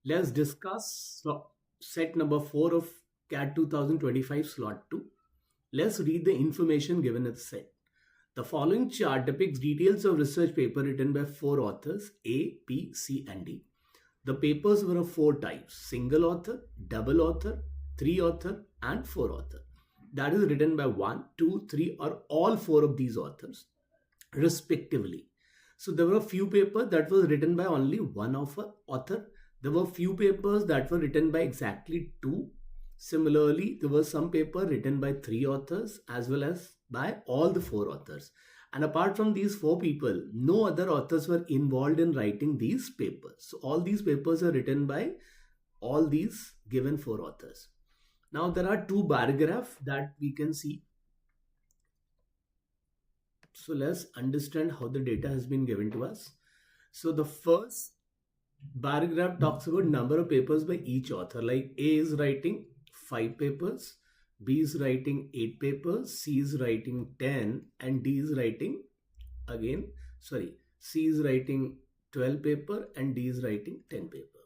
Let's discuss set number 4 of CAT 2025 slot 2. Let's read the information given at the set. The following chart depicts details of research paper written by 4 authors A, B, C and D. The papers were of 4 types: single author, double author, 3 author and 4 author. That is written by 1, 2, 3 or all 4 of these authors respectively. So there were a few papers that was written by only one of a author. There were few papers that were written by exactly 2. Similarly, there was some paper written by 3 authors as well as by all the 4 authors. And apart from these 4 people, no other authors were involved in writing these papers. So all these papers are written by all these given 4 authors. Now there are 2 bar graphs that we can see. So let's understand how the data has been given to us. So the first bar graph talks about number of papers by each author. Like A is writing 5 papers, B is writing 8 papers, C is writing 10 and D is writing C is writing 12 paper and D is writing 10 paper.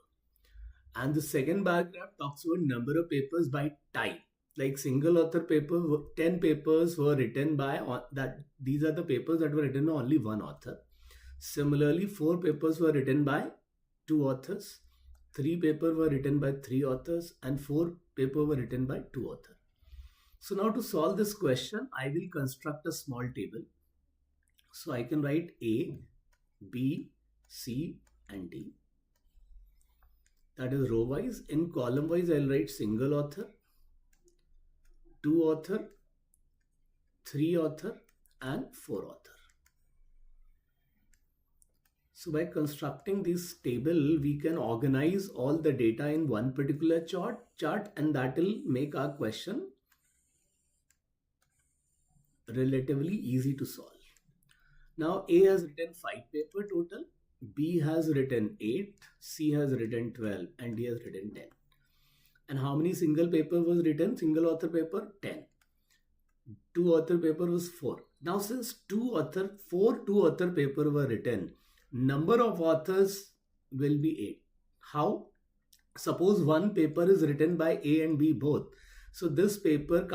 And the second bar graph talks about number of papers by type. Like single author paper, 10 papers were written by that. These are the papers that were written by only one author. Similarly, 4 papers were written by 2 authors, 3 papers were written by 3 authors and 4 papers were written by 2 authors. So now to solve this question, I will construct a small table. So I can write A, B, C and D. That is row wise. In column wise, I'll write single author, 2 author, 3 author and 4 author. So by constructing this table, we can organize all the data in one particular chart and that will make our question relatively easy to solve. Now A has written 5 paper total, B has written 8, C has written 12 and D has written 10. And how many single paper was written? Single author paper 10. 2 author paper was 4. Now since 4 2 author paper were written, number of authors will be 8. How? Suppose one paper is written by A and B both. So this paper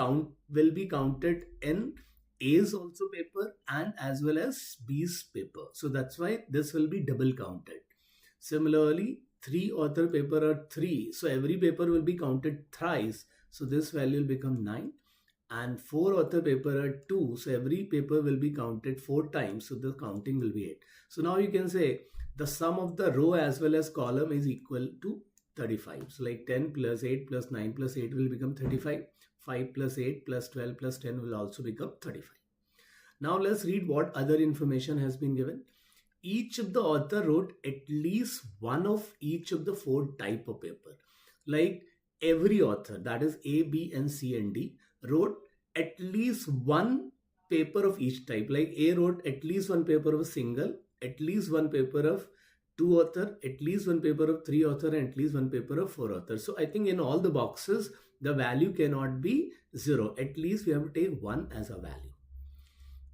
will be counted in A's also paper and as well as B's paper. So that's why this will be double counted. Similarly, 3 author paper are 3. So every paper will be counted thrice. So this value will become 9. And 4 author paper are 2. So every paper will be counted 4 times. So the counting will be 8. So now you can say the sum of the row as well as column is equal to 35. So like 10 plus 8 plus 9 plus 8 will become 35. 5 plus 8 plus 12 plus 10 will also become 35. Now let's read what other information has been given. Each of the author wrote at least one of each of the 4 type of paper. Like every author, that is A, B and C and D, wrote at least one paper of each type. Like A wrote at least one paper of single, at least one paper of 2 author, at least one paper of 3 author and at least one paper of 4 author. So I think in all the boxes, the value cannot be 0. At least we have to take 1 as a value.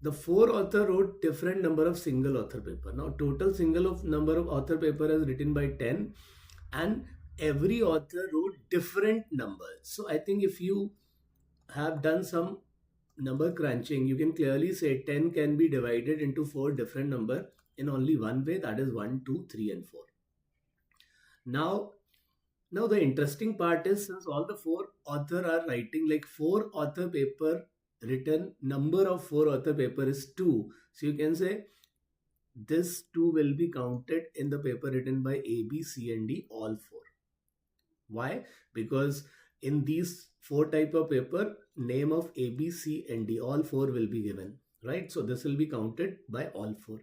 The 4 author wrote different number of single author paper. Now total number of author paper is written by 10 and every author wrote different numbers. So I think if you have done some number crunching, you can clearly say 10 can be divided into 4 different number in only one way, that is 1, 2, 3 and 4. Now the interesting part is, since all the 4 author are writing, like 4 author paper written, number of 4 author paper is 2. So you can say this 2 will be counted in the paper written by A, B, C and D, all 4. Why? Because in these 4 type of paper, name of A, B, C and D, all 4 will be given, right? So this will be counted by all 4.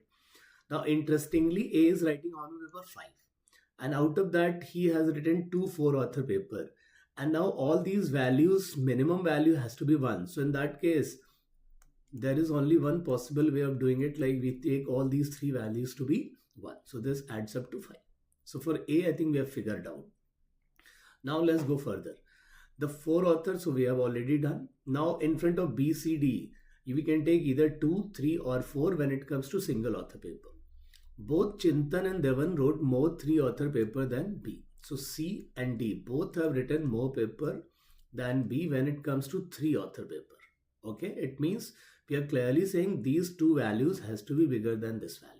Now interestingly, A is writing on paper 5 and out of that he has written 2 4 author paper. And now all these values, minimum value has to be 1. So in that case, there is only one possible way of doing it. Like we take all these 3 values to be 1. So this adds up to 5. So for A, I think we have figured out. Now let's go further. The 4 authors, so we have already done. Now in front of B, C, D, we can take either 2, 3 or 4 when it comes to single author paper. Both Chintan and Devan wrote more 3 author paper than B. So C and D both have written more paper than B when it comes to 3 author paper. Okay, it means we are clearly saying these two values has to be bigger than this value.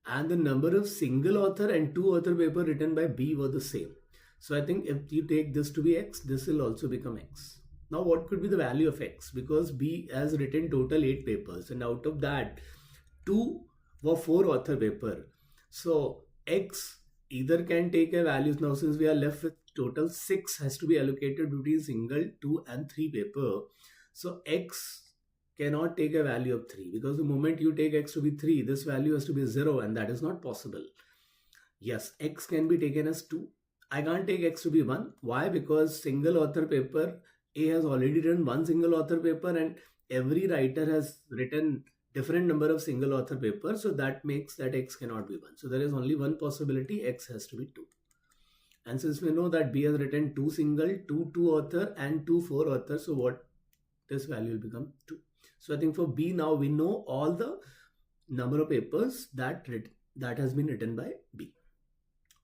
And the number of single author and 2 author paper written by B were the same. So I think if you take this to be X, this will also become X. Now what could be the value of X? Because B has written total 8 papers and out of that 2 were 4 author paper. So X either can take a value. Now since we are left with total 6 has to be allocated between single, 2 and 3 paper. So X cannot take a value of 3 because the moment you take X to be 3, this value has to be 0 and that is not possible. Yes, X can be taken as 2. I can't take X to be 1. Why? Because single author paper, A has already written one single author paper and every writer has written different number of single author papers. So that makes that X cannot be 1. So there is only one possibility, X has to be 2. And since we know that B has written 2 single, 2 author and 2 4 author, so what this value will become 2. So I think for B now we know all the number of papers that has been written by B.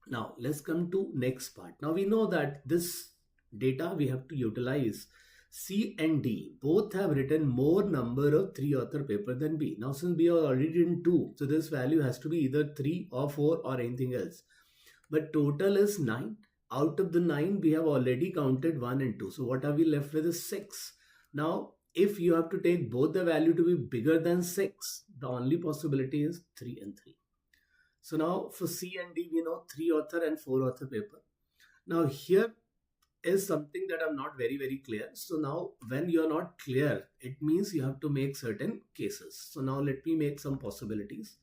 Now let's come to next part. Now we know that this data we have to utilize. C and D both have written more number of 3 author paper than B. Now since B has already written 2, so this value has to be either 3 or 4 or anything else. But total is 9. Out of the 9 we have already counted 1 and 2. So what are we left with is 6. Now if you have to take both the value to be bigger than 6, the only possibility is 3 and 3. So now for C and D, we know 3 author and 4 author paper. Now here is something that I'm not very clear. So now when you're not clear, it means you have to make certain cases. So now let me make some possibilities.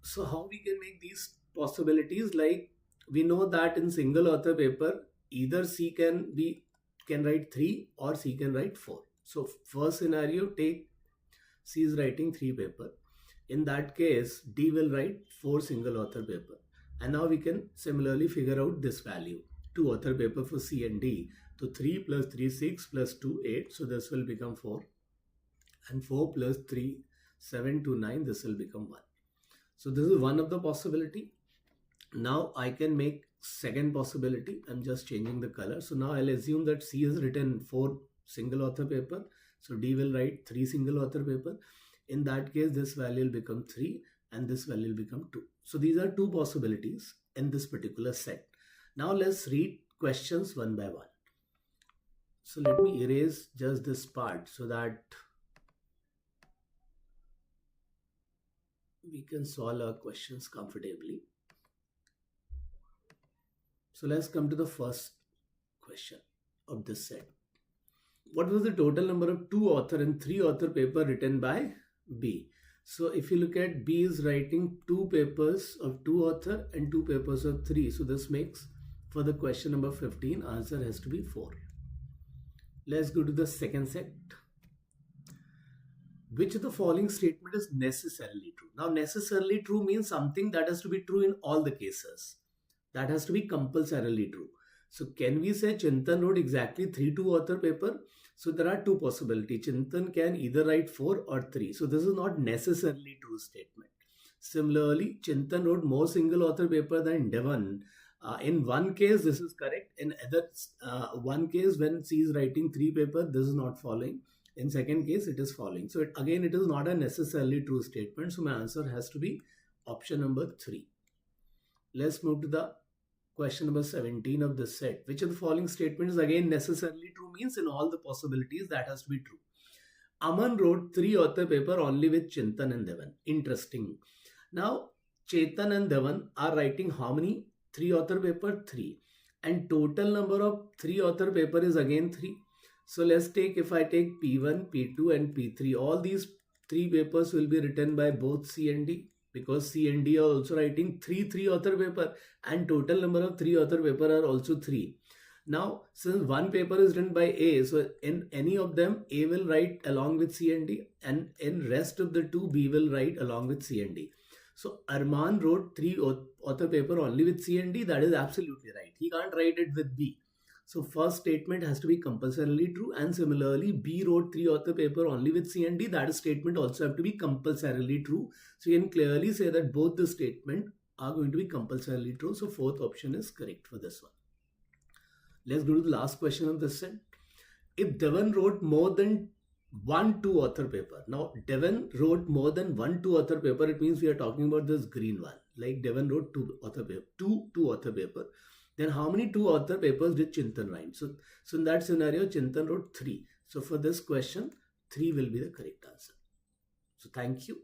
So how we can make these possibilities? Like we know that in single author paper, either C can write 3 or C can write 4. So first scenario, take C is writing 3 paper. In that case, D will write 4 single author paper. And now we can similarly figure out this value. 2 author paper for C and D. So 3 plus 3, 6 plus 2, 8. So this will become 4. And 4 plus 3, 7 to 9. This will become 1. So this is one of the possibility. Now I can make second possibility. I'm just changing the color. So now I'll assume that C has written 4 single author paper. So D will write 3 single author paper. In that case, this value will become 3 and this value will become 2. So these are two possibilities in this particular set. Now let's read questions one by one. So let me erase just this part so that we can solve our questions comfortably. So let's come to the first question of this set. What was the total number of 2 author and 3 author paper written by B? So if you look at B is writing 2 papers of 2 author and 2 papers of 3. So this makes for the question number 15, answer has to be 4. Let's go to the second set. Which of the following statement is necessarily true? Now necessarily true means something that has to be true in all the cases. That has to be compulsorily true. So can we say Chintan wrote exactly 3 2 author paper? So there are two possibilities. Chintan can either write 4 or 3. So this is not necessarily true statement. Similarly, Chintan wrote more single author paper than Devan. In one case, this is correct. In other one case, when C is writing 3 paper, this is not following. In second case, it is following. So again, it is not a necessarily true statement. So my answer has to be option number 3. Let's move to the question number 17 of this set. Which of the following statements is again necessarily true means in all the possibilities that has to be true. Aman wrote 3 author paper only with Chintan and Devan. Interesting. Now, Chetan and Devan are writing how many? 3 author paper? 3. And total number of 3 author paper is again 3. So let's take, if I take P1, P2 and P3, all these 3 papers will be written by both C and D. Because C and D are also writing 3 author paper and total number of 3 author paper are also 3. Now, since one paper is written by A, so in any of them, A will write along with C and D and in rest of the 2, B will write along with C and D. So, Arman wrote 3 author paper only with C and D. That is absolutely right. He can't write it with B. So first statement has to be compulsorily true, and similarly B wrote 3 author paper only with C and D. That statement also have to be compulsorily true. So you can clearly say that both the statement are going to be compulsorily true. So fourth option is correct for this one. Let's go to the last question of this set. If Devan wrote more than one two author paper. Now Devan wrote more than one two author paper. It means we are talking about this green one. Like Devan wrote two author paper. Then how many two author papers did Chintan write? So in that scenario, Chintan wrote 3. So for this question, 3 will be the correct answer. So thank you.